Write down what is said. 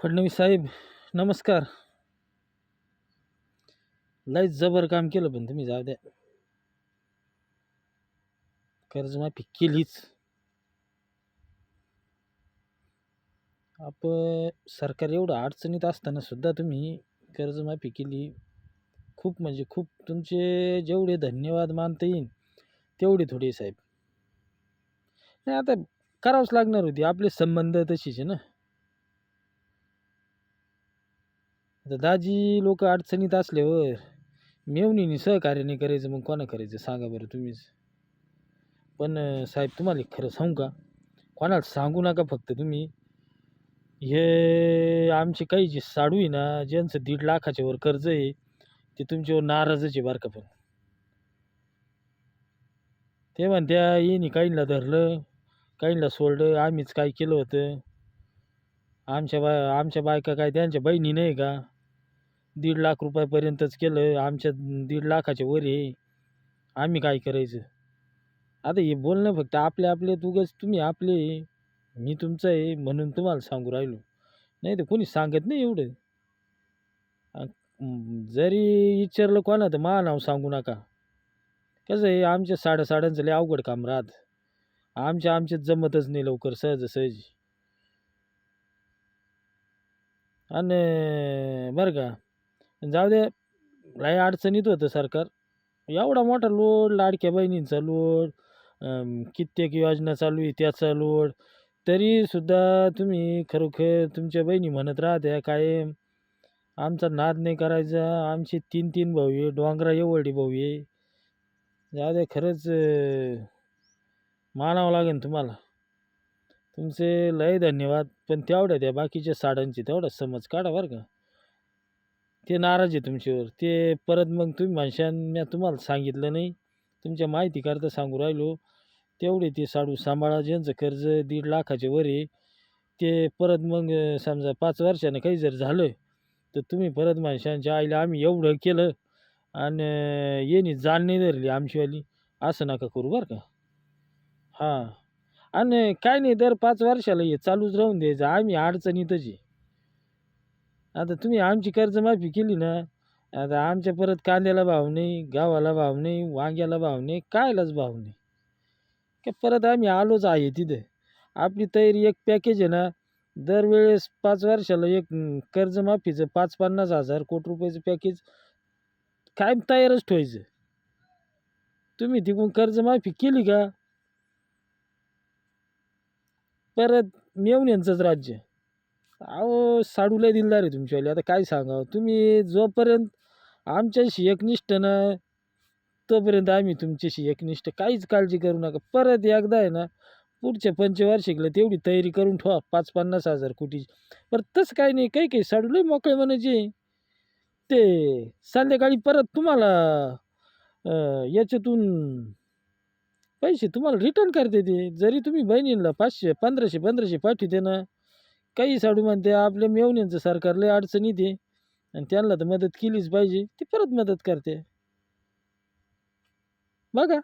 फडणवीस साहेब नमस्कार. लयच जबर काम केलं, पण तुम्ही जाऊ द्या. कर्जमाफी केलीच. सरकार एवढं अडचणीत असताना सुद्धा तुम्ही कर्जमाफी केली. खूप म्हणजे खूप तुमचे जेवढे धन्यवाद मानता येईल तेवढे थोडे साहेब. नाही आता करावंच लागणार होती. आपले संबंध तशीच आहे ना. आता दाजी लोक अडचणीत असल्यावर मेवणीने सहकार्य नाही करायचं, मग कोणा करायचं सांगा बरं तुम्हीच. पण साहेब तुम्हाला एक खरं सांगू का? कोणाला सांगू नका फक्त तुम्ही. हे आमचे काही जे साडू आहे ना, ज्यांचं 1,50,000च्या वर कर्ज आहे, ते तुमच्यावर नाराजच आहे बरं का. पण ते म्हणत्या "येनी काहींना धरलं, काहींना सोडलं, आम्हीच काय केलं होतं. आमच्या बायका काय त्यांच्या बहिणी नाही का? 1,50,000 रुपयापर्यंतच केलं. आमच्या 1,50,000च्या वर आहे. आम्ही काय करायचं?" आता हे बोलणं फक्त आपले उगाच तुम्ही आपले आहे, मी तुमचं आहे म्हणून तुम्हाला सांगू राहिलो. नाहीतर कोणी सांगत नाही एवढं. जरी विचारलं कोणा तर माझं नाव सांगू नका. कसं आहे आमच्या साड्यांचं लय अवघड काम राहतं. आमच्यात जमतच नाही लवकर सहजासहजी. आणि बरं का, जाऊ द्या, लय अडचणीत होतं सरकार. एवढा मोठा लोड, लाडक्या बहिणींचा लोड, कित्येक योजना चालू आहे त्याचा लोड, तरीसुद्धा तुम्ही खरोखर तुमच्या बहिणी म्हणत राहत्या कायम, आमचा नाद नाही करायचा. आमचे 3-3 भाऊ आहे, डोंगरा एवढे भाऊ आहे. जाऊ द्या खरंच मानावं लागेल तुम्हाला. तुमचे लय धन्यवाद. पण तेवढ्या त्या बाकीच्या साड्यांची तेवढा समज काढा बरं का. ते नाराज आहे तुमच्यावर. ते परत मग तुम्ही म्हणशान म्या तुम्हाला सांगितलं नाही. तुमच्या माहितीकरता सांगू राहिलो. तेवढे ते साडू सांभाळा ज्यांचं कर्ज 1,50,000च्या वर आहे. ते परत मग समजा 5 वर्षानं काही जर झालं, तर तुम्ही परत म्हणशान आईला आम्ही एवढं केलं आणि याने जाण नाही धरली आमचीवाली. असं नका करू बरं का. हां. आणि काय नाही, दर 5 वर्षाला हे चालूच राहून द्यायचं. आम्ही अडचणीतच आहे. आता तुम्ही आमची कर्जमाफी केली ना, आता आमच्या परत कांद्याला भाव नाही, गव्हाला भाव नाही, वांग्याला भाव नाही, कायलाच भाव नाही. की परत आम्ही आलोच आहे तिथं. आपली तयारी एक पॅकेज आहे ना, दरवेळेस 5 वर्षाला एक कर्जमाफीचं 50,000-50,000 कोटी रुपयाचं पॅकेज कायम तयारच ठेवायचं. तुम्ही तिकडून कर्जमाफी केली का, परत मेव्हण्यांचंच राज्य. अहो, साडू लय दिलदार आहे तुमच्यावाले. आता काय सांगावं? तुम्ही जोपर्यंत आमच्याशी एकनिष्ठ ना, तोपर्यंत आम्ही तुमच्याशी एकनिष्ठ. काहीच काळजी करू नका. परत एकदा आहे ना, पुढच्या पंचवार्षिकला तेवढी तयारी करून ठेवा 5-50,000 कोटीची. बरं तसं काही नाही. काही साडू लय मोकळे मनाचे. ते संध्याकाळी परत तुम्हाला अ, याच्यातून पैसे तुम्हाला रिटर्न करते ते. जरी तुम्ही बहिणींना 500, 1500 पाठवते ना, काही साडू म्हणते आपल्या मेव्हण्यांचं सरकार लय अडचणीत आहे आणि त्यांना तर मदत केलीच पाहिजे. ती परत मदत करते. बघा.